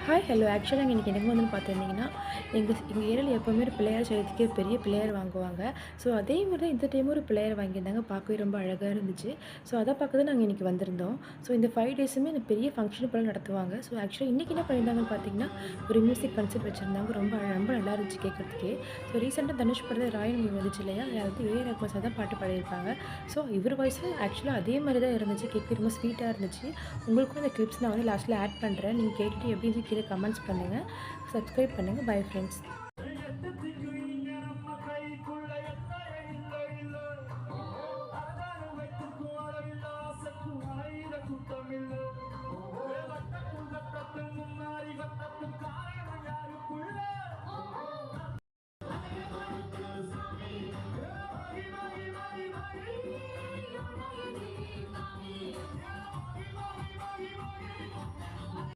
Hi hello ஆக்சுவலாக இன்றைக்கி எனக்கு வந்து பார்த்துருந்தீங்கன்னா எங்கள் ஏரியாவில் எப்போவுமே ஒரு பிள்ளையார் சதுர்த்திக்கு ஒரு பெரிய பிள்ளையார் வாங்குவாங்க. ஸோ அதே மாதிரி தான் இந்த டைமும் ஒரு பிள்ளையார் வாங்கியிருந்தாங்க. பார்க்கவே ரொம்ப அழகாக இருந்துச்சு. ஸோ அதை பார்க்க தான் நாங்கள் இன்றைக்கி வந்திருந்தோம். ஸோ இந்த 5 டேஸுமே இந்த பெரிய ஃபங்க்ஷன் போல் நடத்துவாங்க. ஸோ ஆக்சுவலாக இன்றைக்கி என்ன பண்ணியிருந்தாங்கன்னு பார்த்தீங்கன்னா, ஒரு மியூசிக் கன்சர்ட் வச்சுருந்தாங்க. ரொம்ப நல்லா இருந்துச்சு கேட்குறதுக்கே. ஸோ ரீசெண்டாக தனுஷ் படத்தில் ராயன் மூவி வந்துச்சு இல்லையா, அதில் வந்து ஏஆர் ரஹ்மான் சார் தான் பாட்டு பாடியிருப்பாங்க. ஸோ இவர் வாய்ஸும் ஆக்சுவலாக அதே மாதிரி தான் இருந்துச்சு. கேட்க ரொம்ப ஸ்வீட்டாக இருந்துச்சு. உங்களுக்கும் அந்த கிளிப்ஸ் நான் வந்து லாஸ்ட்டில் ஆட் பண்ணுறேன். நீங்கள் கேட்டுட்டு எப்படி கீழே கமெண்ட்ஸ் பண்ணுங்கள். சப்ஸ்கிரைப் பண்ணுங்கள். Bye friends.